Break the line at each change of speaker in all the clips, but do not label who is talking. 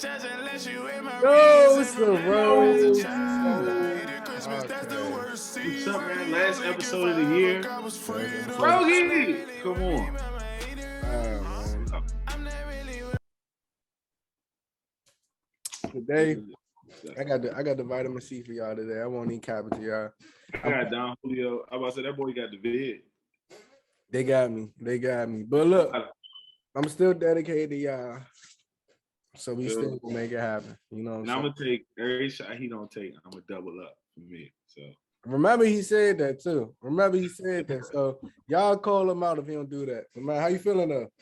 Yo, it's the Rose
What's up, man? Last episode of the year. Rogie, come on.
Man. Today, I got the vitamin C for y'all today. I won't need cap it to y'all.
I got Don Julio. I about to say that boy got the vid.
They got me. But look, I'm still dedicated to y'all. So we still gonna make it happen. You know what I'm saying?
I'm gonna take every shot he don't take. I'm gonna double up for me. So
remember he said that too. So y'all call him out if he don't do that. But man, how you feeling though?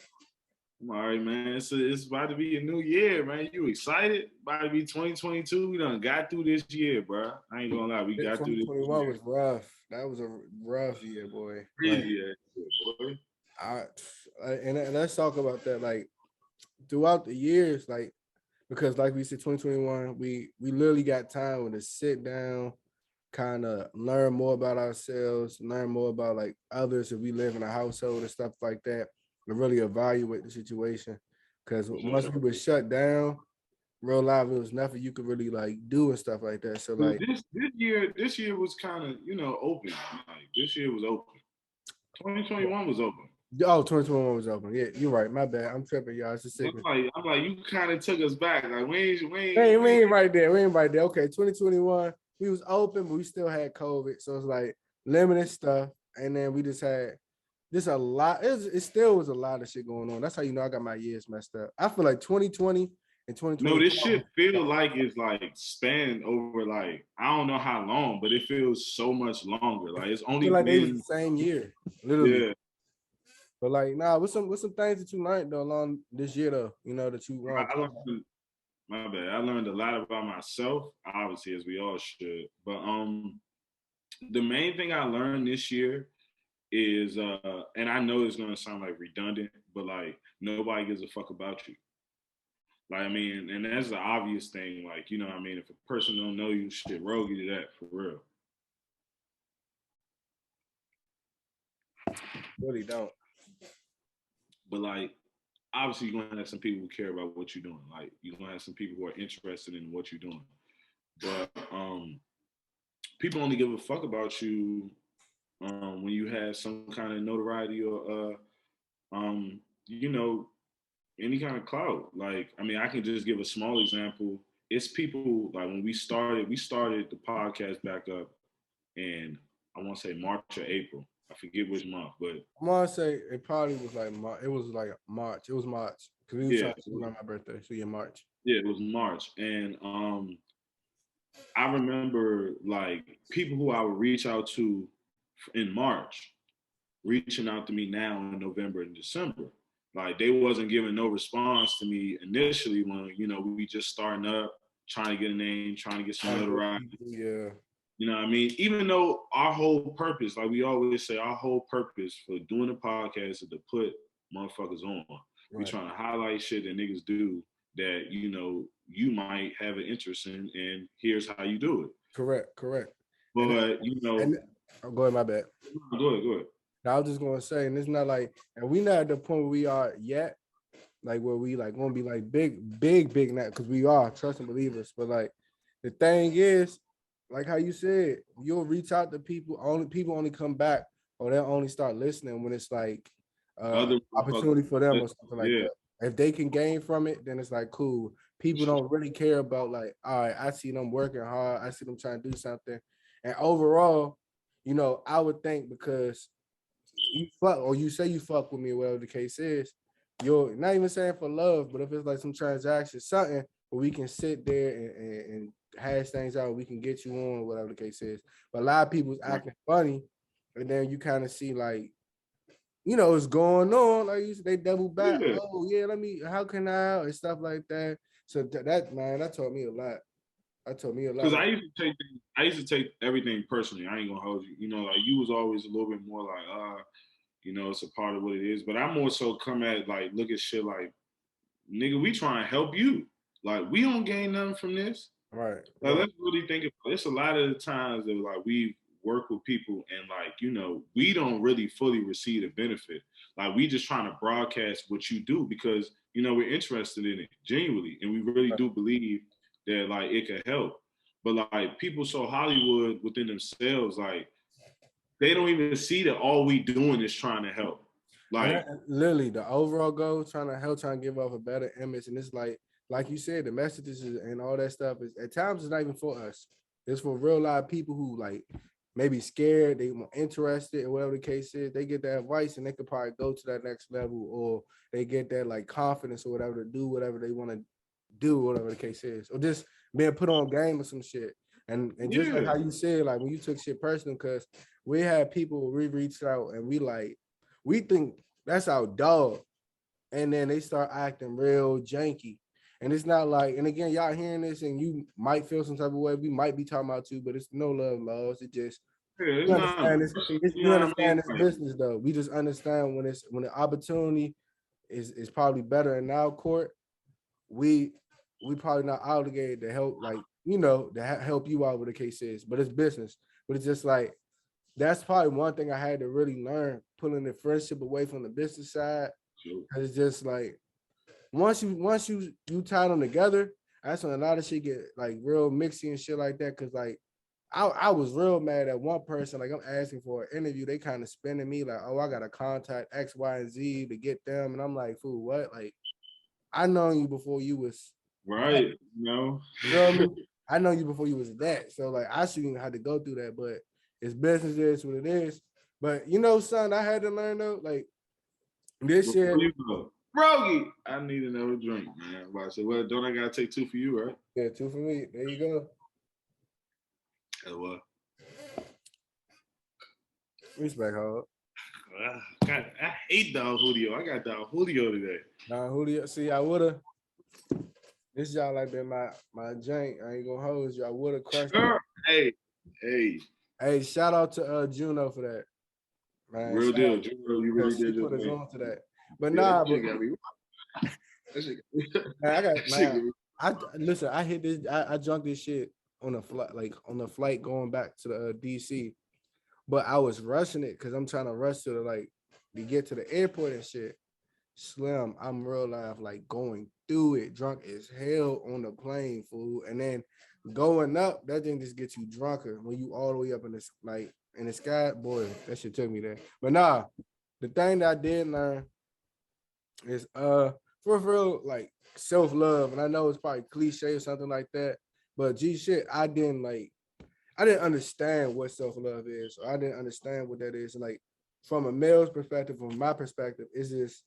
I'm all right, man. So it's about to be a new year, man. You excited? About to be 2022. We done got through this year, bro. I ain't gonna lie, we got through this.
2021 was rough. That was a rough year, boy.
Crazy boy.
And let's talk about that. Like throughout the years, like because like we said, 2021, we literally got time to sit down, kind of learn more about ourselves, learn more about like others if we live in a household and stuff like that, and really evaluate the situation. Because once we were shut down, real life, it was nothing you could really like do and stuff like that. So like
this year was kind of open. Like this year was open. 2021 was open.
Oh, 2021 was open. Yeah, you're right. My bad. I'm tripping, y'all. It's a sickness.
I'm like, you kind of took us back. Like, we
ain't right there. We ain't right there. Okay, 2021, we was open, but we still had COVID. So it's like limited stuff. And then we just had a lot. It still was a lot of shit going on. That's how you know I got my years messed up. I feel like 2020 and 2020.
No, this shit feel like it's like spanned over like I don't know how long, but it feels so much longer. Like it's only
like it was the same year, literally.
Yeah.
But like, what's some things that you learned though along this year though? You know that you
my bad. I learned a lot about myself, obviously, as we all should. But the main thing I learned this year is and I know it's gonna sound like redundant, but like nobody gives a fuck about you. Like, I mean, and that's the obvious thing. Like, you know what I mean? If a person don't know you, shit, rogue you to that for real.
Really don't.
But like, obviously, you're gonna have some people who care about what you're doing. Like, you're gonna have some people who are interested in what you're doing. But people only give a fuck about you when you have some kind of notoriety or any kind of clout. Like, I mean, I can just give a small example. It's people like when we started the podcast back up in I want to say March or April. I forget which month, but
I want to say it probably was like March. It was like March. It was March because we were talking about my birthday. So yeah, March.
Yeah, it was March, and I remember like people who I would reach out to in March, reaching out to me now in November and December. Like they wasn't giving no response to me initially when we just starting up, trying to get a name, trying to get some notoriety.
Yeah.
You know what I mean? Even though our whole purpose, like we always say, our whole purpose for doing the podcast is to put motherfuckers on. Right. We trying to highlight shit that niggas do that, you might have an interest in, and here's how you do it.
Correct.
But,
go ahead, my bad.
Go ahead.
I was just going to say, and it's not like, and we not at the point where we are yet, like where we like going to be like big now, because we are, trust and believe us. But like, the thing is, like how you said, you'll reach out to people only come back or they'll only start listening when it's like opportunity for them or something like that. If they can gain from it, then it's like cool. People don't really care about like, all right, I see them working hard, I see them trying to do something. And overall, I would think because you fuck or you say you fuck with me or whatever the case is, you're not even saying for love, but if it's like some transaction, something where we can sit there and hash things out, we can get you on, whatever the case is. But a lot of people's acting funny, and then you kind of see like, it's going on. Like they double back. Yeah. Oh yeah, how can I and stuff like that. So that taught me a lot.
Because I used to take everything personally. I ain't gonna hold you. Like you was always a little bit more like, it's a part of what it is. But I more so come at like look at shit like, nigga, we trying to help you. Like we don't gain nothing from this.
Right.
Like let's really think about it. It's a lot of the times that like we work with people and like, you know, we don't really fully receive the benefit. Like we just trying to broadcast what you do because, you know, we're interested in it genuinely. And we really do believe that like it could help. But like people so Hollywood within themselves, like they don't even see that all we doing is trying to help. Like
literally the overall goal, trying to give off a better image. And it's like you said, the messages and all that stuff is at times it's not even for us. It's for real live people who like maybe scared, they interested, or whatever the case is. They get that advice and they could probably go to that next level, or they get that like confidence or whatever to do whatever they want to do, whatever the case is, or just being put on game or some shit. And just like how you said, like when you took shit personal, because we had people we reached out and we think that's our dog, and then they start acting real janky. And it's not like, and again, y'all hearing this and you might feel some type of way. We might be talking about you, but it's no love laws. It just you understand this business though. We just understand when the opportunity is probably better in our court. We probably not obligated to help, like, you know, to help you out with the case is, but it's business. But it's just like that's probably one thing I had to really learn, pulling the friendship away from the business side. It's just like once you tie them together, that's when a lot of shit get like real mixy and shit like that. Cause like I was real mad at one person. Like I'm asking for an interview, they kind of spinning me like, oh, I gotta contact X, Y, and Z to get them, and I'm like, fool, what? Like I known you before you was
right, no.
You know what I mean? I know you before you was that. So like I shouldn't even have to go through that, but it's business is what it is. But you know, son, I had to learn though, like this year.
Brogy, I need another drink, man. I said, well, don't I gotta take 2 for you, right?
Yeah, 2 for me. There you go.
What?
Respect, hog.
God, I hate Don Julio. I got Don Julio today.
Don Julio. See, I woulda. This y'all like been my jank. I ain't gonna hold you. I woulda crushed it. Hey, shout out to Juno for that. Man,
real deal. Juno, you really did
put us on to that. But nah, but man, listen, I hit this, I drunk this shit on a flight, like on the flight going back to the DC. But I was rushing it because I'm trying to rush to get to the airport and shit. Slim, I'm real life like going through it, drunk as hell on the plane, fool. And then going up, that thing just gets you drunker when you all the way up in this like in the sky. Boy, that shit took me there. But nah, the thing that I did learn is for real like self-love. And I know it's probably cliche or something like that, but G shit, I didn't understand what self-love is, or I didn't understand what that is. And like from a male's perspective, from my perspective, is just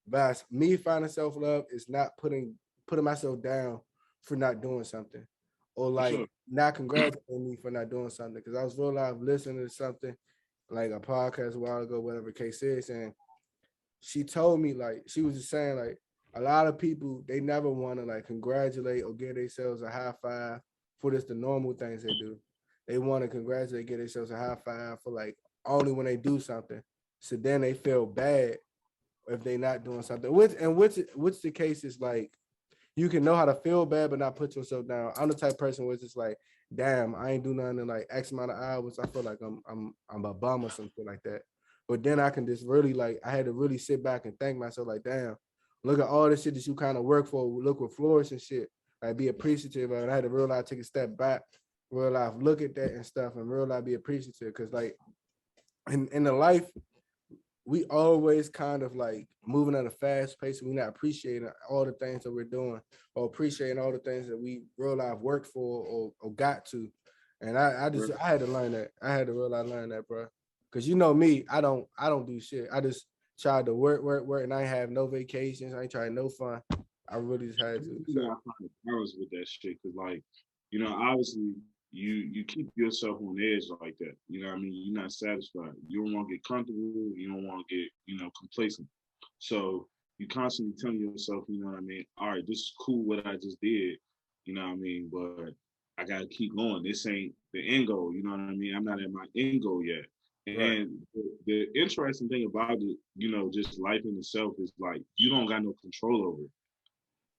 by me finding self-love is not putting myself down for not doing something, or like not congratulating me for not doing something. Because I was real live listening to something like a podcast a while ago, whatever the case is, and she told me like she was just saying like a lot of people they never want to like congratulate or give themselves a high five for just the normal things they do. They want to congratulate, give themselves a high five for like only when they do something. So then they feel bad if they not doing something. Which the case is like you can know how to feel bad but not put yourself down. I'm the type of person where it's just like, damn, I ain't do nothing in like X amount of hours. I feel like I'm a bum or something like that. But then I can just really like I had to really sit back and thank myself like, damn, look at all the shit that you kind of work for. Look with Flores and shit. Like be appreciative of it. I had to realize take a step back, real life, look at that and stuff, and real life be appreciative. Cause like in the life, we always kind of like moving at a fast pace. We're not appreciating all the things that we're doing, or appreciating all the things that we real life worked for or got to. And I had to learn that. I had to realize learn that, bro. Cause you know me, I don't do shit. I just tried to work, and I have no vacations. I ain't trying no fun. I really just had to.
So. I find embarrassed with that shit, cause like, you know, obviously you keep yourself on edge like that. You know what I mean? You're not satisfied. You don't want to get comfortable. You don't want to get, you know, complacent. So you constantly telling yourself, you know what I mean? All right, this is cool what I just did. You know what I mean? But I got to keep going. This ain't the end goal. You know what I mean? I'm not at my end goal yet. And right. the interesting thing about it, you know, just life in itself is like, you don't got no control over it.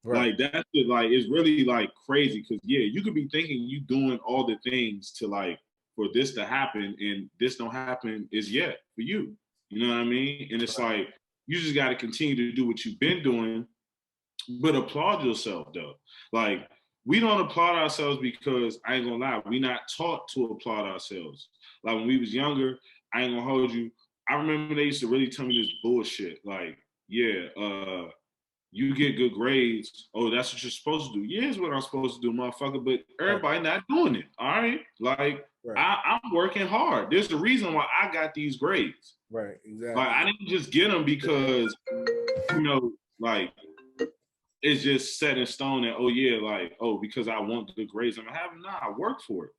Right. Like that's like it's really like crazy because yeah, you could be thinking you doing all the things to like for this to happen, and this don't happen is yet for you. You know what I mean? And it's like you just got to continue to do what you've been doing, but applaud yourself though. Like we don't applaud ourselves because I ain't gonna lie, we not taught to applaud ourselves. Like when we was younger, I ain't gonna hold you. I remember they used to really tell me this bullshit. Like, yeah, you get good grades. Oh, that's what you're supposed to do. Yeah, it's what I'm supposed to do, motherfucker. But everybody not doing it. All right. Like I'm working hard. There's a reason why I got these grades.
Right, exactly.
Like I didn't just get them because, you know, like it's just set in stone that, oh yeah, like, oh, because I want the grades I'm having. Nah, I work for it.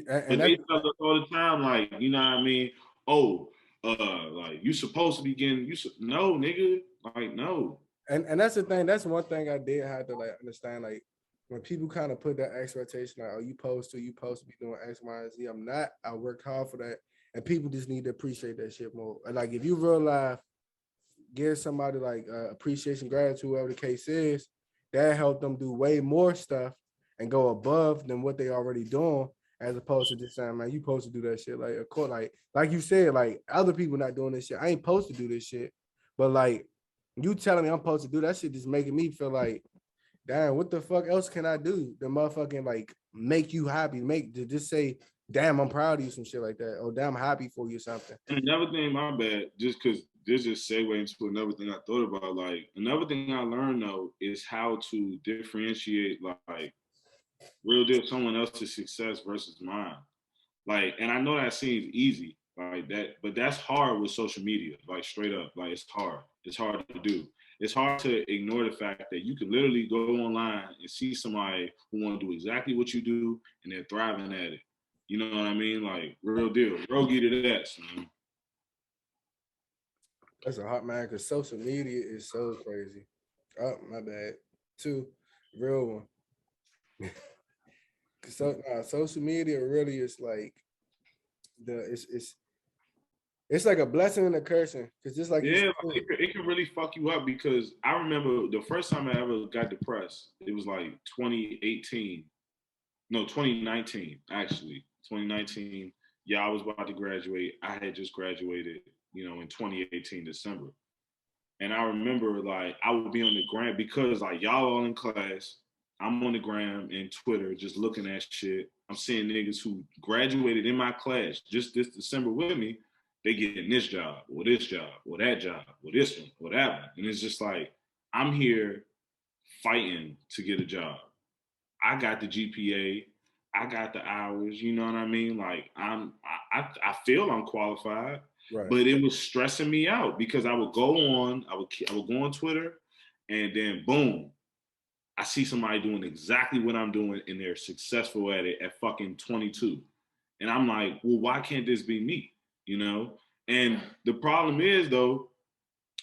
And they tell us all the time, like, you know what I mean? Oh, like you supposed to be getting no, nigga. Like, no.
And that's the thing. That's one thing I did have to like understand. Like when people kind of put that expectation, like, oh, you supposed to be doing X, Y, and Z. I'm not. I worked hard for that. And people just need to appreciate that shit more. And like if you real life, give somebody like appreciation, gratitude, whatever the case is, that help them do way more stuff and go above than what they already doing, as opposed to just saying, man, you supposed to do that shit. Like, of course, like you said, like other people not doing this shit. I ain't supposed to do this shit. But like you telling me I'm supposed to do that shit just making me feel like, damn, what the fuck else can I do to motherfucking like make you happy? To just say, damn, I'm proud of you, some shit like that. Or damn, I'm happy for you, something.
And another thing, my bad, just because this just segue into another thing I thought about. Like another thing I learned though is how to differentiate like real deal someone else's success versus mine. Like, and I know that seems easy, like that, but that's hard with social media. Like straight up, like it's hard. It's hard to do. It's hard to ignore the fact that you can literally go online and see somebody who want to do exactly what you do and they're thriving at it. You know what I mean? Like real deal. Rogi to that, man.
That's a hot man because social media is so crazy. Oh, my bad. Two, real one. So social media really is like it's like a blessing and a cursing because just like
it can really fuck you up because I remember the first time I ever got depressed, it was like 2019 actually. 2019. Yeah, I was about to graduate. I had just graduated, you know, in 2018 December. And I remember like I would be on the gram because like y'all all in class. I'm on the gram and Twitter just looking at shit. I'm seeing niggas who graduated in my class just this December with me. They getting this job or this job or that job or this one or that one. And it's just like, I'm here fighting to get a job. I got the GPA. I got the hours. You know what I mean? Like I feel I'm qualified. Right. But it was stressing me out because I would go on Twitter and then boom, I see somebody doing exactly what I'm doing and they're successful at it at fucking 22. And I'm like, well, why can't this be me? You know? And the problem is though,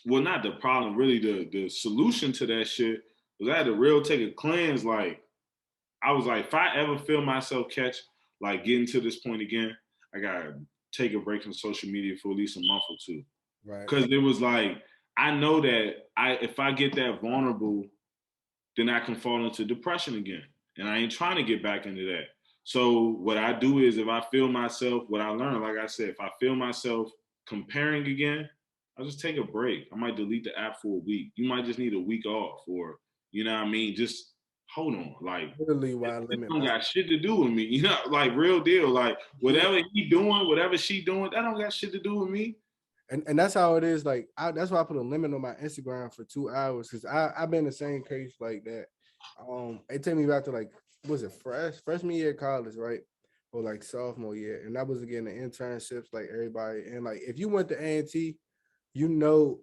well, not the problem, really the solution to that shit was I had to real take a cleanse. Like, I was like, if I ever feel myself like getting to this point again, I gotta take a break from social media for at least a month or two. Right. Because it was like, I know that if I get that vulnerable, then I can fall into depression again. And I ain't trying to get back into that. So what I do is if I feel myself, what I learned, like I said, if I feel myself comparing again, I'll just take a break. I might delete the app for a week. You might just need a week off or, you know what I mean? Just hold on. Like, literally, it don't got shit to do with me. You know, like real deal. Like whatever he doing, whatever she doing, that don't got shit to do with me.
And that's how it is. Like that's why I put a limit on my Instagram for 2 hours because I've been in the same case like that. It took me back to like, was it freshman year of college, right? Or like sophomore year, and that was again the internships, like everybody. And like if you went to A&T, you know,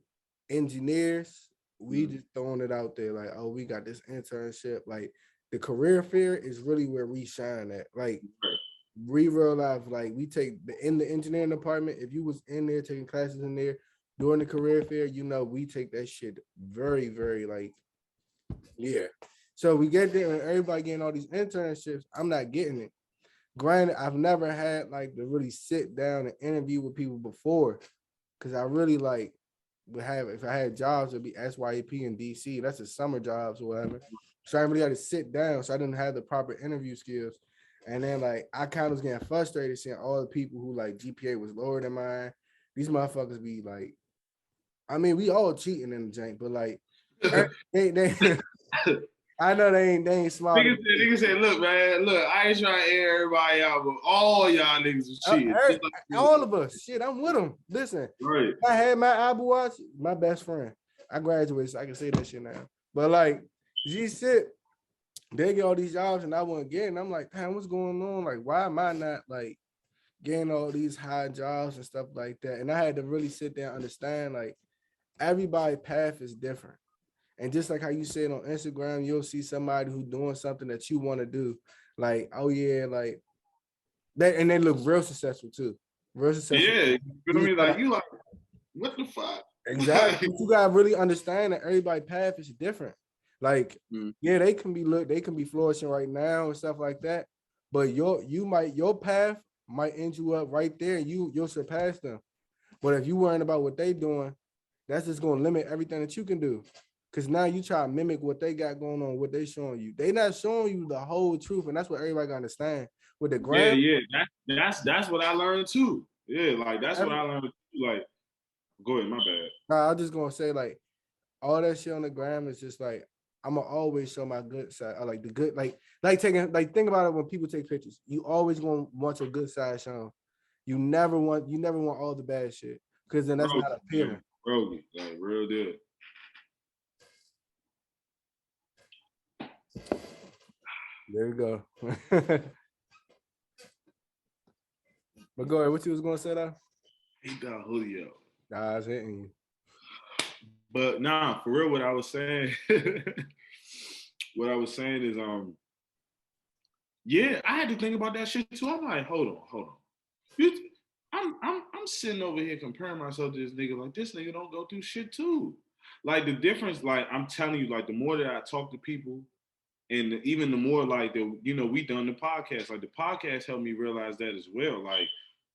engineers, we just throwing it out there like, oh, we got this internship. Like the career fair is really where we shine at. Like. Right. We real life, like we take in the engineering department. If you was in there taking classes in there during the career fair, you know, we take that shit very, very like, yeah. So we get there and everybody getting all these internships. I'm not getting it. Granted, I've never had like to really sit down and interview with people before because I really like would have, if I had jobs, it'd be SYEP in DC. That's the summer jobs or whatever. So I really had to sit down. So I didn't have the proper interview skills. And then like I kind of was getting frustrated seeing all the people who like GPA was lower than mine. These motherfuckers be like, I mean, we all cheating in the jank, but like they I know they ain't smart.
Nigga said, look, man, look, I ain't trying to air everybody out, but all y'all niggas was cheating. Just like
All of us, shit, I'm with them. Listen,
right.
I had my Abu Watch, my best friend. I graduated, so I can say that shit now. But like, G shit, they get all these jobs and I wasn't getting. I'm like, damn, what's going on? Like, why am I not like getting all these high jobs and stuff like that? And I had to really sit there and understand like everybody's path is different. And just like how you said on Instagram, you'll see somebody who's doing something that you want to do. Like, oh yeah, like that, and they look real successful too. Real successful.
Yeah, you feel me? Like, you like, what the fuck?
Exactly. You gotta really understand that everybody's path is different. Like, yeah, they can be flourishing right now and stuff like that. But your path might end you up right there and you'll surpass them. But if you worrying about what they doing, that's just gonna limit everything that you can do. Cause now you try to mimic what they got going on, what they showing you. They not showing you the whole truth, and that's what everybody gotta understand. With the gram,
yeah, that's what I learned too. Yeah, like that's what I learned too. Like, go ahead, my bad.
Nah, I'm just gonna say like all that shit on the gram is just like I'm gonna always show my good side. I like the good, like taking think about it when people take pictures. You always gonna want your good side shown. You never want all the bad shit because then that's not appealing.
Bro, like real deal.
There you go. But go ahead. What you was gonna say though?
He got Julio.
Nah, I was hitting you.
But nah, for real, what I was saying, is, yeah, I had to think about that shit too. I'm like, hold on. I'm sitting over here comparing myself to this nigga. Like, this nigga don't go through shit too. Like the difference, like I'm telling you, like the more that I talk to people, and even the more like we done the podcast. Like the podcast helped me realize that as well. Like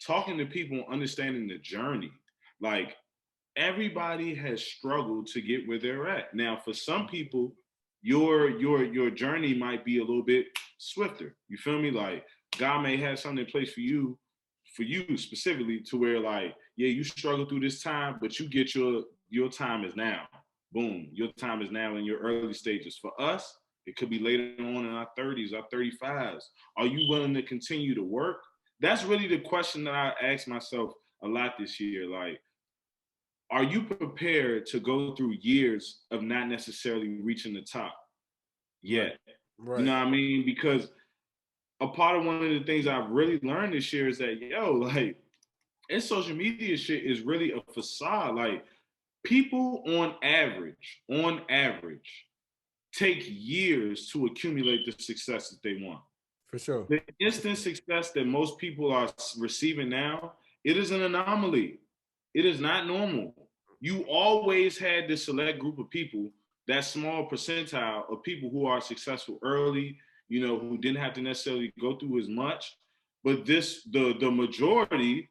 talking to people, understanding the journey. Like everybody has struggled to get where they're at. Now, for some people, your journey might be a little bit swifter. You feel me? Like God may have something in place for you specifically to where like, yeah, you struggle through this time, but you get your time is now. Boom, your time is now in your early stages. For us, it could be later on in our 30s, our 35s. Are you willing to continue to work? That's really the question that I asked myself a lot this year. Like, are you prepared to go through years of not necessarily reaching the top yet? Right. You know what I mean? Because a part of one of the things I've really learned this year is that, like, and social media shit is really a facade. Like, people on average, take years to accumulate the success that they want.
For sure.
The instant success that most people are receiving now, it is an anomaly. It is not normal. You always had this select group of people, that small percentile of people who are successful early, who didn't have to necessarily go through as much. But the majority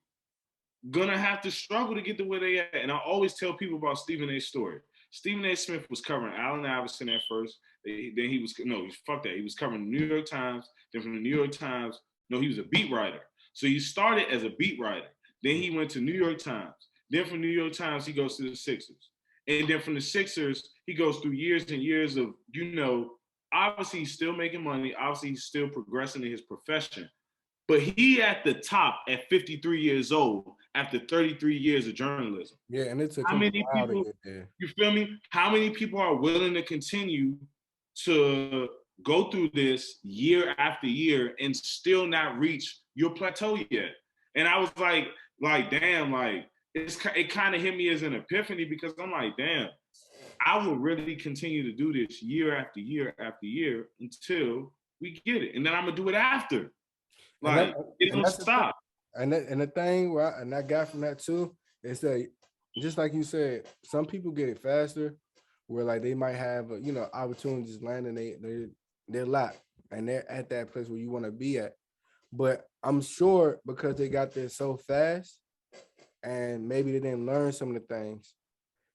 gonna have to struggle to get to where they at. And I always tell people about Stephen A. story. Stephen A. Smith was covering Allen Iverson at first. Then he was covering the New York Times. Then from the New York Times, he was a beat writer. So he started as a beat writer. Then he went to New York Times. Then from New York Times, he goes to the Sixers. And then from the Sixers, he goes through years and years of, obviously he's still making money. Obviously he's still progressing in his profession. But he at the top at 53 years old after 33 years of journalism.
Yeah, and it's
how many people, you feel me? How many people are willing to continue to go through this year after year and still not reach your plateau yet? And I was like, damn, like, it kind of hit me as an epiphany because I'm like, damn, I will really continue to do this year after year after year until we get it. And then I'm going to do it after. Like, it don't stop.
And the thing, and I got from that too, is that just like you said, some people get it faster where like they might have, opportunities landing their lap and they're at that place where you want to be at. But I'm sure because they got there so fast and maybe they didn't learn some of the things,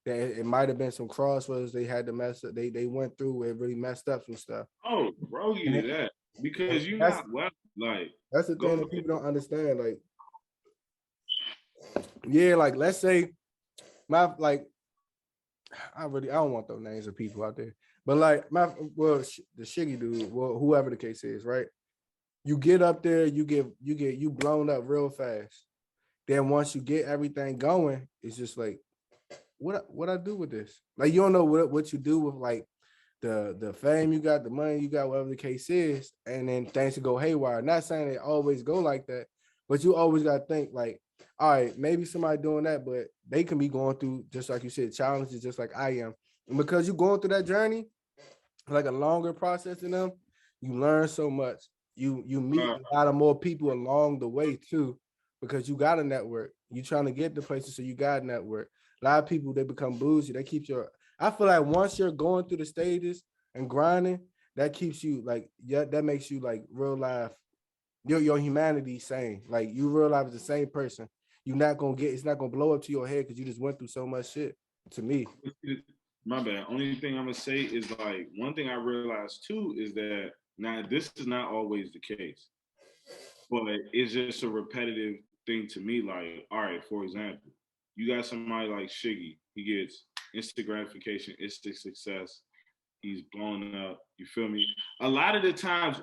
that it might have been some crossroads they had to mess up. They went through where it really messed up some stuff.
Oh, bro, you did that. because you're
That's
not well. Like,
that's the
go
thing that people don't understand. Like, yeah, like let's say my like I don't want those names of people out there. But like the Shiggy dude, well, whoever the case is, right? You get up there, you blown up real fast. Then once you get everything going, it's just like, what I do with this? Like you don't know what you do with like the fame you got, the money you got, whatever the case is, and then things to go haywire. Not saying they always go like that, but you always gotta think like, all right, maybe somebody doing that, but they can be going through, just like you said, challenges just like I am. And because you're going through that journey, like a longer process than them, you learn so much. You meet a lot of more people along the way too, because you got a network. You trying to get to places, so you got a network. A lot of people they become bougie. They keep your. I feel like once you're going through the stages and grinding, that keeps you like, yeah, that makes you like real life. Your humanity same. Like you realize the same person. You're not gonna get. It's not gonna blow up to your head because you just went through so much shit. To me,
my bad. Only thing I'm gonna say is like one thing I realized too is that now this is not always the case, but it's just a repetitive thing to me. Like, all right, for example, you got somebody like Shiggy. He gets instant gratification, instant success. He's blowing up. You feel me? A lot of the times,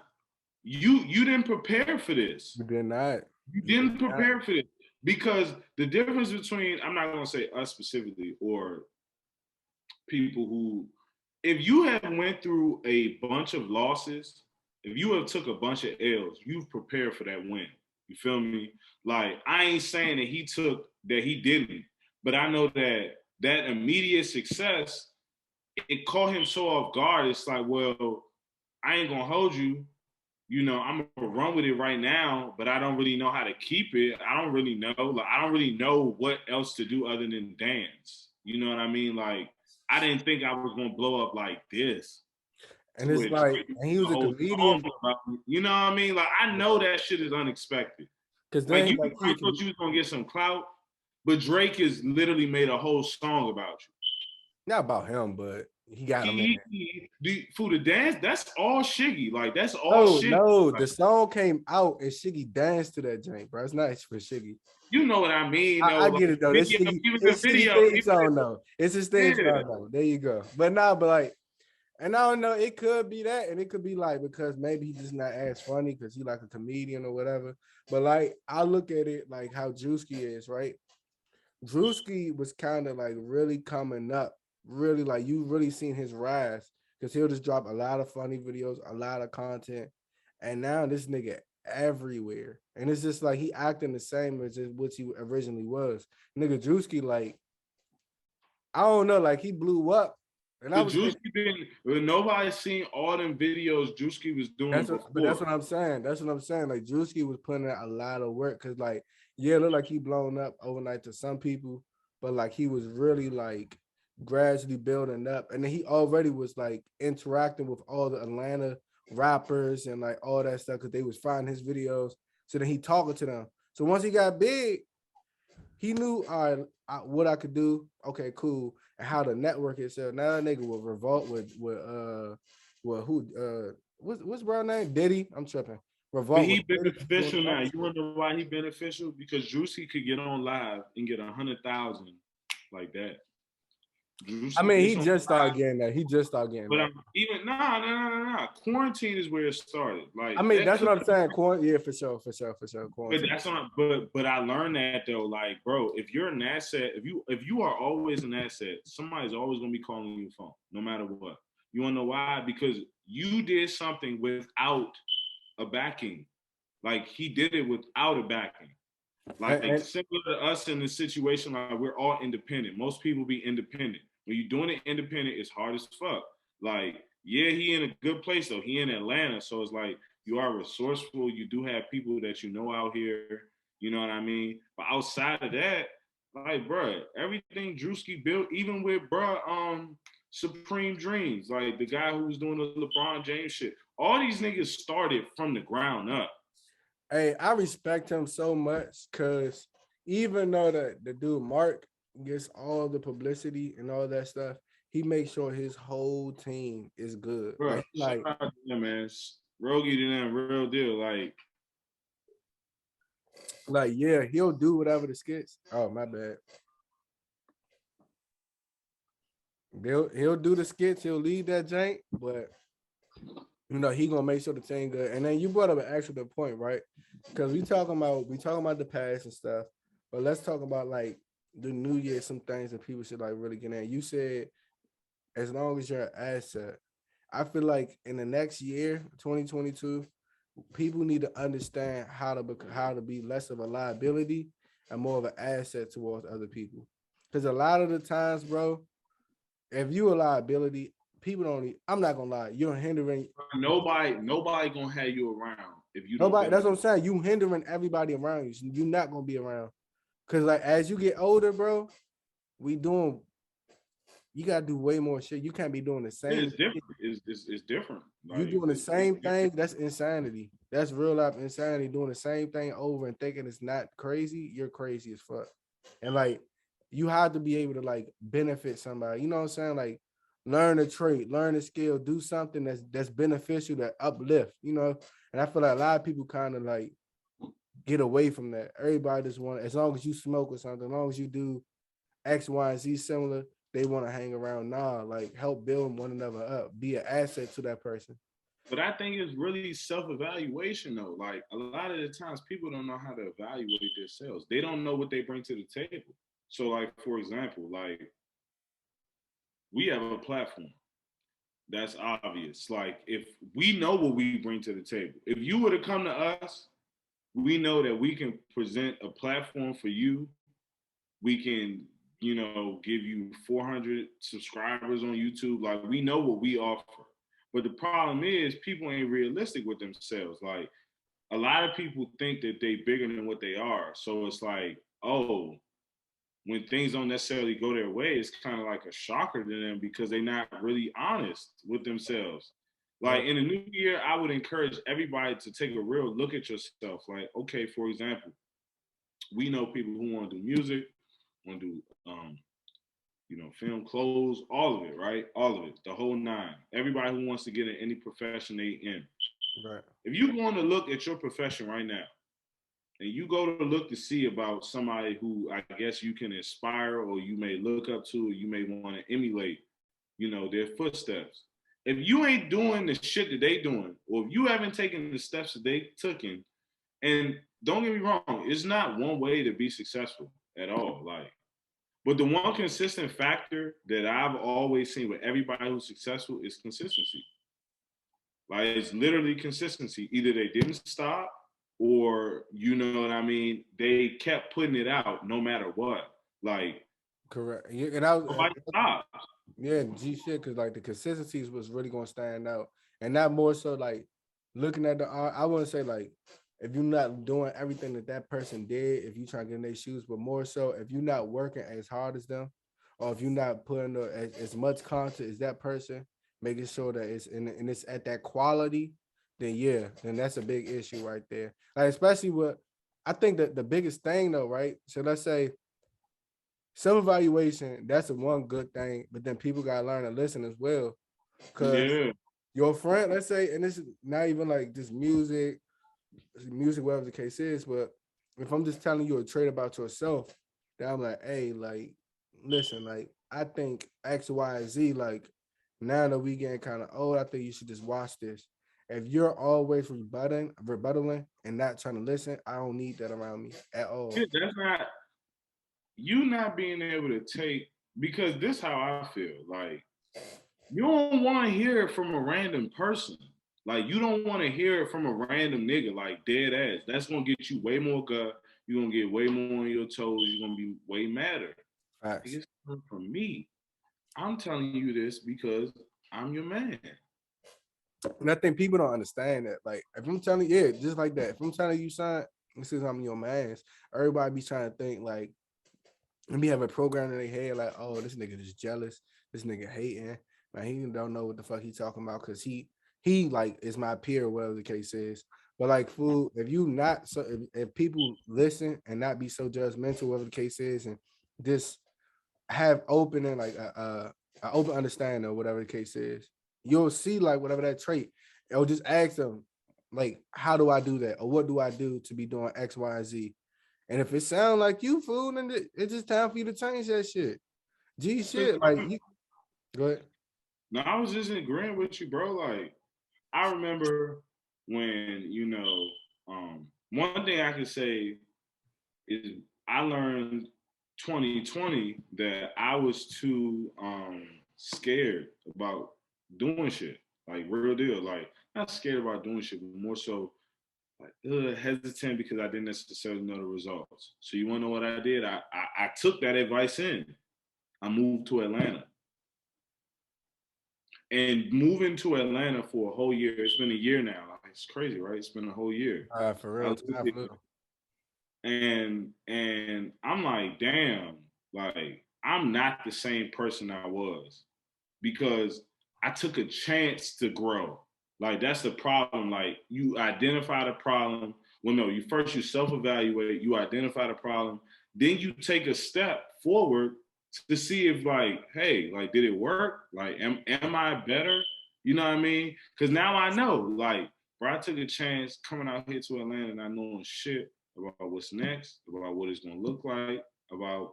you didn't prepare for this.
you did not.
You didn't prepare for it because the difference between I'm not gonna say us specifically or people who if you have went through a bunch of losses, if you have took a bunch of L's, you've prepared for that win. You feel me? Like I ain't saying that he didn't, but I know that that immediate success it caught him so off guard. It's like, well, I ain't gonna hold you. You know, I'm gonna run with it right now, but I don't really know how to keep it. I don't really know. Like, I don't really know what else to do other than dance. You know what I mean? Like, I didn't think I was gonna blow up like this.
And it's like, and he was
A
a
whole song
comedian.
about, you know what I mean? Like, I know that shit is unexpected.
Because
Like,
then,
you
like,
probably thought you was gonna get some clout, but Drake has literally made a whole song about you.
not about him, but he got him in
For the dance, that's all Shiggy. Like, that's all
there.
Shiggy.
No,
Like,
the song came out and Shiggy danced to that joint, bro. It's not for Shiggy.
you know what I mean?
I
Though, like,
get it though. That's
video,
Shiggy.
even the
It's Shiggy
video,
theme
even
song though. It's his theme
yeah.
song though. There you go. But nah, but like, and I don't know. It could be that, and it could be like because maybe he's just not as funny because he like a comedian or whatever. But like, I look at it like how Drewski is, right? Drewski was kind of like really coming up, really like you really seen his rise because he'll just drop a lot of funny videos, a lot of content, and now this nigga everywhere, and it's just like he acting the same as what he originally was. Nigga Drewski, like I don't know, like he blew up, and I
But
was
Drewski didn't. Nobody seen all them videos Drewski was doing before.
but that's what I'm saying. That's what I'm saying. Like Drewski was putting in a lot of work because, like, yeah, it looked like he blown up overnight to some people, but like he was really like gradually building up, and then he already was like interacting with all the Atlanta rappers and like all that stuff because they was finding his videos. So then he talking to them. So once he got big, he knew all right, what I could do. Okay, cool, and how to network itself. Now that nigga will revolt with who what's bro name? Diddy. I'm tripping.
But
Revolt with
he beneficial now. You wonder why he beneficial? Because Drewski could get on live and get 100,000 like that. Drewski
I mean, he
gets on
just
live,
started getting that. He just started getting
but
that.
even nah. Quarantine is where it started. Like
I mean,
that
that's what I'm saying. Yeah, for sure.
But
Quarantine.
that's on. But I learned that though. Like, bro, if you're an asset, if you are always an asset, somebody's always gonna be calling you phone, no matter what. You wanna know why? Because you did something without a backing. Like he did it without a backing. Like similar to us in the situation, like we're all independent. Most people be independent. When you're doing it independent, it's hard as fuck. Like, yeah, he in a good place though. He in Atlanta, so it's like you are resourceful. You do have people that you know out here. You know what I mean? But outside of that, like, bro, everything Drewski built, even with Supreme Dreams, like the guy who was doing the LeBron James shit. All these niggas started from the ground up.
Hey, I respect him so much because even though the dude Mark gets all the publicity and all that stuff, he makes sure his whole team is good.
Bro,
Like
man. Rogie to them, real deal.
Like, yeah, he'll do whatever the skits. Oh, my bad. He'll do the skits, he'll lead that jank, but he gonna make sure the thing good. And then you brought up an actual good point, right? Because we talking about the past and stuff, but let's talk about like the new year, some things that people should like really get in. You said as long as you're an asset. I feel like in the next year, 2022, people need to understand how to be less of a liability and more of an asset towards other people. Because a lot of the times, bro, if you a liability, people don't. I'm not gonna lie, you're hindering
nobody gonna have you around if you don't
nobody. That's what
benefit.
I'm saying. You hindering everybody around you. So you're not gonna be around. Cause like as you get older, bro, we doing. You gotta do way more shit. You can't be doing the same
It's
shit.
different. It's different.
You doing the same thing. That's insanity. That's real life insanity. Doing the same thing over and thinking it's not crazy. You're crazy as fuck. And like you have to be able to like benefit somebody. You know what I'm saying? Like learn a trait, learn a skill, do something that's beneficial, that uplift. And I feel like a lot of people kind of like get away from that. Everybody just want, as long as you smoke or something, as long as you do X, Y, and Z similar, they want to hang around. Nah, like help build one another up. Be an asset to that person.
But I think it's really self-evaluation though. Like a lot of the times people don't know how to evaluate themselves. They don't know what they bring to the table. So like for example, like we have a platform. That's obvious. Like if we know what we bring to the table, if you were to come to us, we know that we can present a platform for you. We can, give you 400 subscribers on YouTube. Like we know what we offer. But the problem is people ain't realistic with themselves. Like a lot of people think that they bigger than what they are. So it's like, oh, when things don't necessarily go their way, it's kind of like a shocker to them because they're not really honest with themselves. Like
Right.
in the new year, I would encourage everybody to take a real look at yourself. Like, okay, for example, we know people who want to do music, want to do film, clothes, all of it, right? All of it, the whole nine. Everybody who wants to get in any profession they in.
Right.
If you want to look at your profession right now, and you go to look to see about somebody who I guess you can inspire or you may look up to or you may want to emulate, their footsteps. If you ain't doing the shit that they doing, or if you haven't taken the steps that they took in, and don't get me wrong, it's not one way to be successful at all. Like, but the one consistent factor that I've always seen with everybody who's successful is consistency. Like it's literally consistency. Either they didn't stop or you know what I mean, they kept putting it out no matter what. Like
Correct. Yeah, and I was,
nobody stopped.
yeah, G shit, because like the consistencies was really gonna stand out, and not more so like looking at the art. I wouldn't say like if you're not doing everything that person did, if you trying to get in their shoes, but more so if you're not working as hard as them, or if you're not putting as much content as that person, making sure that it's and it's at that quality, then yeah, then that's a big issue right there. Like especially with, I think that the biggest thing though, right? So let's say self-evaluation, that's the one good thing, but then people gotta learn to listen as well. Cause
Yeah.
your friend, let's say, and this is not even like just music, whatever the case is, but if I'm just telling you a trait about yourself, that I'm like, hey, like, listen, like, I think X, Y, and Z, like, now that we getting kind of old, I think you should just watch this. If you're always rebuttaling and not trying to listen, I don't need that around me at all.
Yeah, that's not you not being able to take because this how I feel. Like you don't want to hear it from a random person. Like you don't want to hear it from a random nigga, like dead ass. That's gonna get you way more gut. You're gonna get way more on your toes. You're gonna be way madder.
Facts.
It's coming from me. I'm telling you this because I'm your man.
And I think people don't understand that. Like, if I'm telling you, yeah, just like that. If I'm telling you, son, this is I'm your man's, everybody be trying to think like, and be have a program in their head, like, oh, this nigga is jealous, this nigga hating. Man, he don't know what the fuck he talking about because he like is my peer, whatever the case is. But like food, if you not so if people listen and not be so judgmental, whatever the case is, and just have open and like a open understanding or whatever the case is, you'll see like whatever that trait. or just ask them, like, how do I do that? Or what do I do to be doing X, Y, and Z? And if it sounds like you, fool, then it's just time for you to change that shit. G shit, like you go ahead.
No, I was just agreeing with you, bro. Like, I remember when, one thing I can say is I learned 2020 that I was too scared about doing shit. Like, real deal. Like, not scared about doing shit, but more so like hesitant because I didn't necessarily know the results. So you wanna know what I did? I took that advice in. I moved to Atlanta. And moving to Atlanta for a whole year, it's been a year now. Like, it's crazy, right? It's been a whole year.
For real, time flew.
And I'm like, damn, like I'm not the same person I was because I took a chance to grow. Like that's the problem. Like you identify the problem. Well, no, you self-evaluate, you identify the problem, then you take a step forward to see if like, hey, like did it work? Like am I better? You know what I mean? Because now I know, like, bro, I took a chance coming out here to Atlanta and I knowing shit about what's next, about what it's gonna look like, about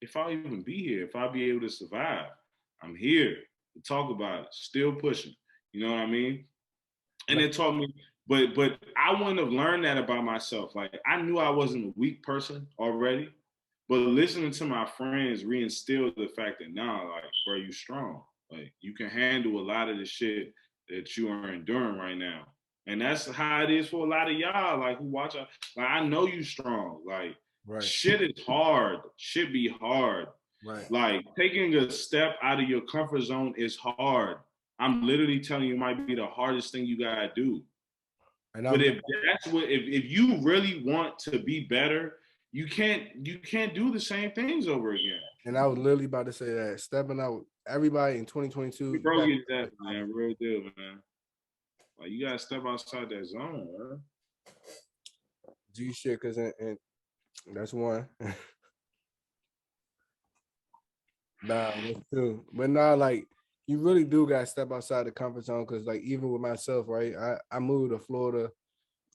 if I'll even be here, if I'll be able to survive. I'm here to talk about it, still pushing. You know what I mean? And it taught me, but I wouldn't have learned that about myself. Like I knew I wasn't a weak person already, but listening to my friends reinstilled the fact that nah, like, bro, you strong. Like you can handle a lot of the shit that you are enduring right now. And that's how it is for a lot of y'all, like who watch. Like I know you strong. Like shit is hard. Shit be hard.
Right.
Like taking a step out of your comfort zone is hard. I'm literally telling you, it might be the hardest thing you gotta do. But if you really want to be better, you can't do the same things over again.
And I was literally about to say that stepping out, everybody in 2022.
Bro, get that, man. Real deal, man. Like you gotta step outside that zone, man.
G shit, cause and that's one. Nah, that's true. But nah, like you really do gotta step outside the comfort zone, cause like even with myself, right? I moved to Florida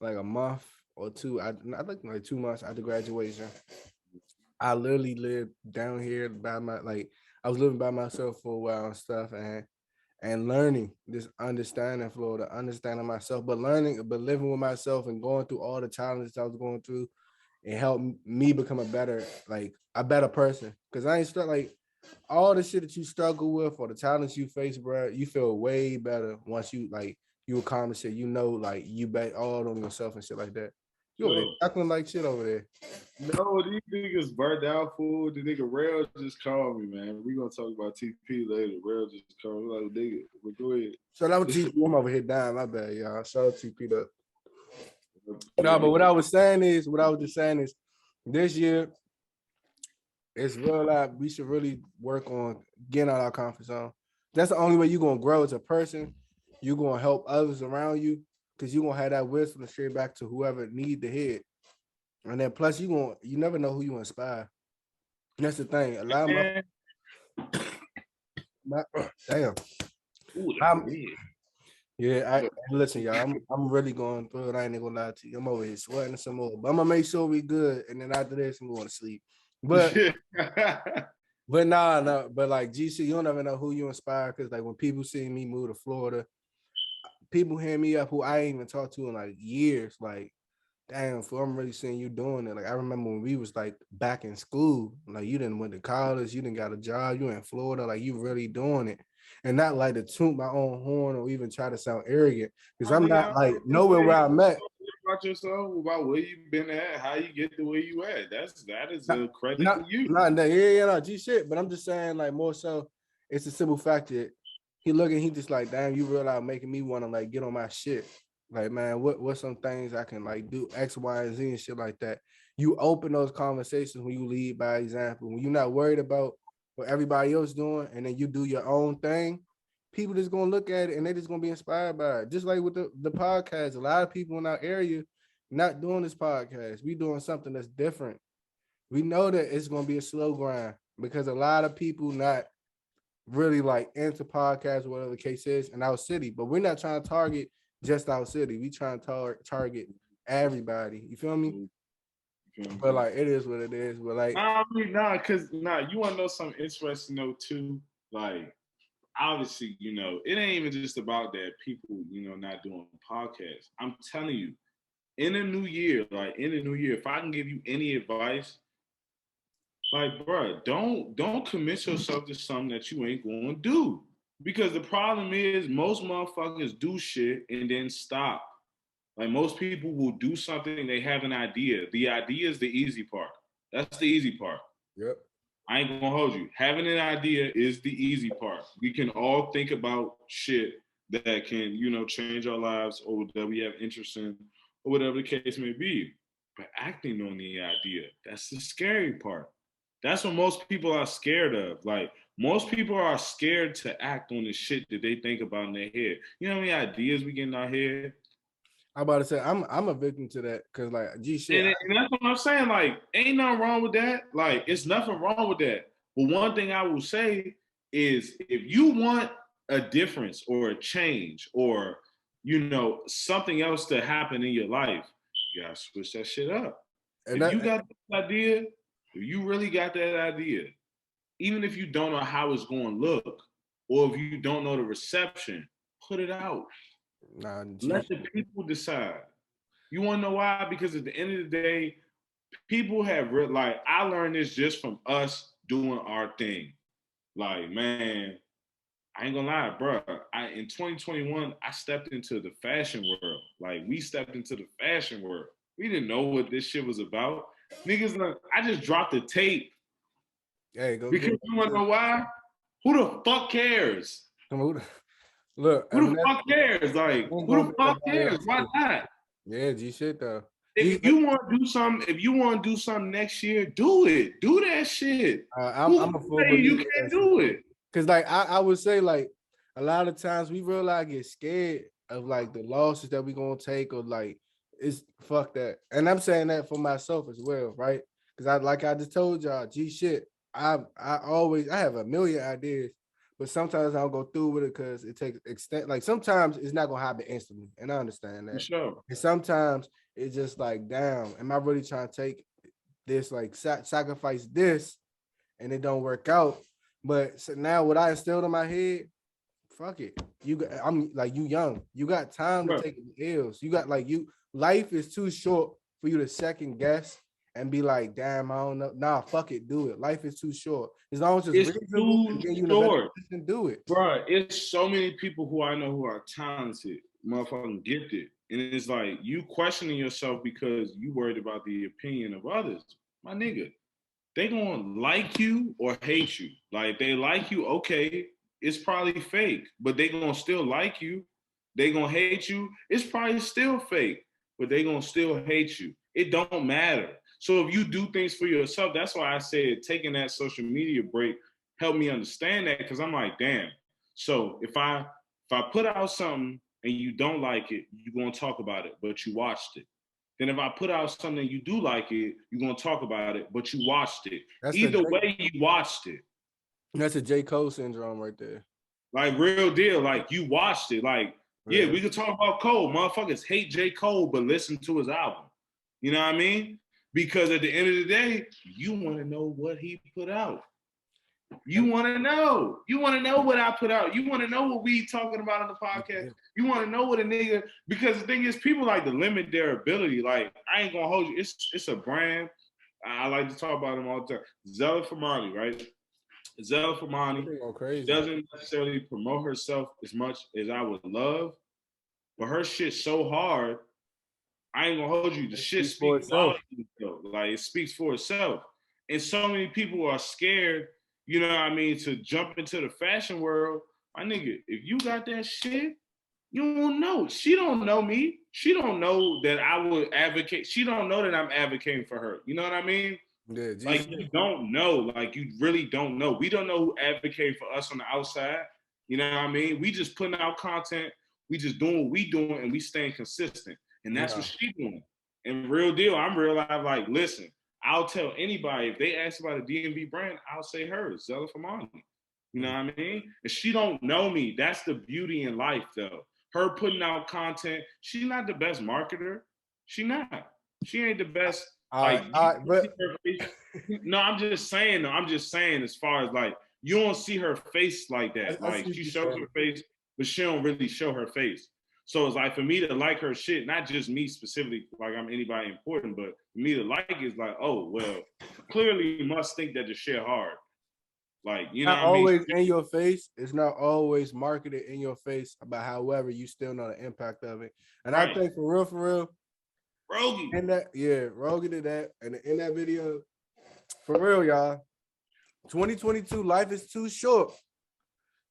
like a month or two. I think like 2 months after graduation. I literally lived down here by I was living by myself for a while and stuff, and learning this understanding Florida, understanding myself, but living with myself and going through all the challenges I was going through, it helped me become a better person. Cause I ain't stuck like all the shit that you struggle with or the challenges you face, bro. You feel way better once you accomplish it. You know, like you bet all on yourself and shit like that. You over there acting like shit over there.
No, these niggas burnt out, fool. The nigga Rail just called me, man. We gonna talk about TP later. Rail just called me like, nigga, but go ahead.
Shout out to TP. I'm over here dying. My bad, y'all. Shout out to TP though. No, but what I was just saying is, this year, it's real life. We should really work on getting out our comfort zone. That's the only way you're gonna grow as a person. You're gonna help others around you because you're gonna have that wisdom to share back to whoever need to hear it. And then plus you never know who you inspire. And that's the thing. A lot of my damn. Yeah, listen, y'all. I'm really going through it. I ain't gonna lie to you. I'm over here sweating some more, but I'm gonna make sure we good. And then after this, I'm going to sleep. But nah. But like GC, you don't ever know who you inspire because like when people see me move to Florida, people hear me up who I ain't even talked to in like years. Like, damn, fool, I'm really seeing you doing it. Like I remember when we was like back in school, like you didn't went to college, you didn't got a job, you in Florida, like you really doing it. And not like to toot my own horn or even try to sound arrogant because I'm not like nowhere where I'm at.
About yourself, about where you've been at, how you get to where you at. That is a credit to you.
No, G shit. But I'm just saying, like more so, it's a simple fact that he just like, damn, you realize making me want to like get on my shit. Like, man, what some things I can like do X, Y, and Z and shit like that. You open those conversations when you lead by example. When you're not worried about what everybody else doing, and then you do your own thing, people just gonna look at it and they're just gonna be inspired by it. Just like with the podcast, a lot of people in our area not doing this podcast. We doing something that's different. We know that it's gonna be a slow grind because a lot of people not really like into podcasts, whatever the case is, in our city. But we're not trying to target just our city. We trying to target everybody. You feel me? But like it is what it is. But like
I mean, you want to know something interesting though too? Like, obviously, it ain't even just about that people, not doing podcasts. I'm telling you, in the new year, if I can give you any advice, like, bro, don't commit yourself to something that you ain't going to do. Because the problem is most motherfuckers do shit and then stop. Like most people will do something, they have an idea. The idea is the easy part. That's the easy part.
yep.
I ain't gonna hold you. Having an idea is the easy part. We can all think about shit that can, change our lives or that we have interest in or whatever the case may be. But acting on the idea, that's the scary part. That's what most people are scared of. Like most people are scared to act on the shit that they think about in their head. You know how many ideas we get in our head?
I'm about to say I'm a victim to that because like G shit.
And that's what I'm saying. Like, ain't nothing wrong with that. Like, it's nothing wrong with that. But one thing I will say is if you want a difference or a change or, something else to happen in your life, you gotta switch that shit up.
And
If you got that idea, if you really got that idea, even if you don't know how it's going to look, or if you don't know the reception, put it out. Let the people decide. You want to know why? Because at the end of the day, people have I learned this just from us doing our thing. Like, man, I ain't gonna lie, bro. In 2021, I stepped into the fashion world. Like, we stepped into the fashion world. We didn't know what this shit was about. Niggas, I just dropped the tape.
Hey, go
because you wanna know why? Who the fuck cares?
Look,
who the fuck cares? Like, who the fuck cares? Why not?
Yeah, G shit though.
If you want to do something next year, do it. Do that shit.
I'm a full believer.
You can't do it.
Cause like I would say like a lot of times we really get scared of like the losses that we gonna take or like it's fuck that. And I'm saying that for myself as well, right? Cause I just told y'all, G shit. I have a million ideas, but sometimes I'll go through with it because it takes extent. Like sometimes it's not gonna happen instantly, and I understand that.
For sure.
And sometimes it's just like, damn, am I really trying to take this, like sacrifice this, and it don't work out? But so now what I instilled in my head, fuck it. I'm like you young. You got time to take L's. You got life is too short for you to second guess and be like, damn, I don't know. Nah, fuck it, do it. Life is too short. As long as it's reasonable,
too short.
Do it.
Bro, it's so many people who I know who are talented, motherfucking gifted. And it's like you questioning yourself because you worried about the opinion of others. My nigga, they gonna like you or hate you. Like if they like you, okay, it's probably fake, but they gonna still like you. They gonna hate you, it's probably still fake, but they gonna still hate you. It don't matter. So if you do things for yourself, that's why I said taking that social media break helped me understand that because I'm like, damn. So if I put out something and you don't like it, you're gonna talk about it, but you watched it. Then if I put out something and you do like it, you're gonna talk about it, but you watched it. Either way, you watched it.
That's a J. Cole syndrome right there.
Like real deal. Like you watched it. Like, yeah, we could talk about Cole. Motherfuckers hate J. Cole, but listen to his album. You know what I mean? Because at the end of the day, you want to know what he put out. You want to know. You want to know what I put out. You want to know what we talking about on the podcast. You want to know what a nigga, because the thing is, people like to limit their ability. Like, I ain't gonna hold you. It's a brand. I like to talk about them all the time. Zella Famani, right? Zella Famani doesn't necessarily promote herself as much as I would love, but her shit's so hard. I ain't gonna hold you. The shit speaks volumes, though. Like it speaks for itself. And so many people are scared, you know what I mean, to jump into the fashion world. My nigga, if you got that shit, you won't know. She don't know me. She don't know that I would advocate. She don't know that I'm advocating for her. You know what I mean?
Yeah,
like you don't know. Like you really don't know. We don't know who advocated for us on the outside. You know what I mean? We just putting out content. We just doing what we doing, and we staying consistent. And that's what she doing. And real deal, I'm real live. Like, listen, I'll tell anybody if they ask about a DMV brand, I'll say hers, Zella Famani. You know what I mean? And she don't know me. That's the beauty in life, though. Her putting out content. She's not the best marketer. She not. She ain't the best. Like,
but
no, I'm just saying. Though, I'm just saying. As far as like, you don't see her face like that.
I see
Like,
what
she
you're
shows
saying.
her face, but she don't really show her face. So it's like for me to like her shit, not just me specifically, like I'm anybody important, but for me to like is like, oh well, clearly you must think that the shit hard. Like, you know
Not
what I mean?
always in your face. It's not always marketed in your face, but however, you still know the impact of it. And I
Right.
think for real,
Rogie.
in that, yeah, Rogan did that. And in that video, for real, y'all, 2022, life is too short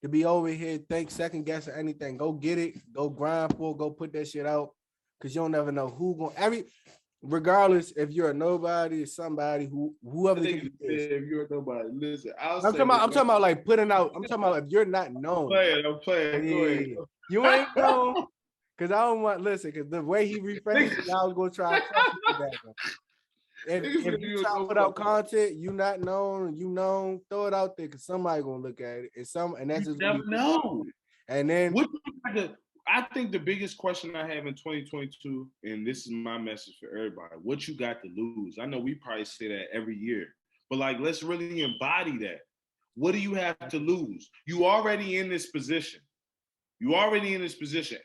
to be over here, think second guessing anything. Go get it, go grind for it, go put that shit out. Cause you don't never know who going regardless if you're a nobody or somebody whoever the case is.
If you're nobody, listen.
I'm talking about like putting out. I'm talking about if you're not known.
I'm playing. Go ahead.
You ain't known. Cause I don't want cause the way he rephrased it, I was gonna try to that. If you try to put out content, you not known, you known, throw it out there because somebody gonna look at it. And that's just
never know.
And then
I think the biggest question I have in 2022, and this is my message for everybody, what you got to lose? I know we probably say that every year, but like, let's really embody that. What do you have to lose? You already in this position.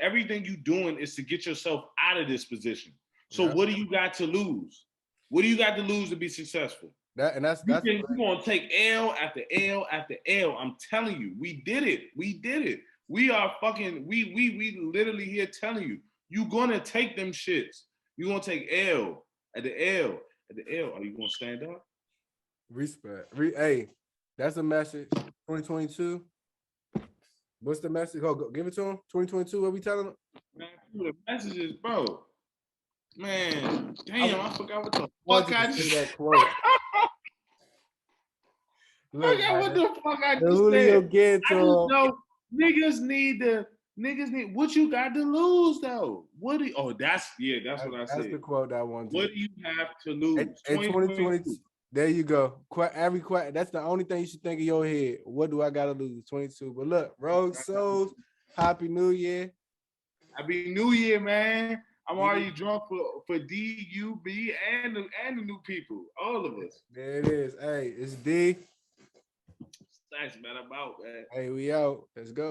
Everything you doing is to get yourself out of this position. So what do you got to lose? What do you got to lose to be successful?
That's
you're gonna take L after L after L. I'm telling you, we did it. We are fucking, we literally here telling you, you're gonna take them shits. You're gonna take L at the L at the L. Are you gonna stand up?
Respect. Hey, that's a message. 2022. What's the message? Go give it to him. 2022. What we telling him?
Man, the messages, bro. Man, damn, I forgot what the fuck I just said. Look, what the fuck I just said. I just know niggas need what you got to lose though. What do that's what I said.
That's the quote that one.
What do you have to lose?
In 2022. There you go. That's the only thing you should think in your head. What do I gotta lose? 22. But look, Rogue Souls, Happy New Year.
Happy New Year, man. I'm already drunk for DUB and the new people. All of us.
There it is. Hey, it's D.
Thanks, man. I'm out, man.
Hey, we out. Let's go.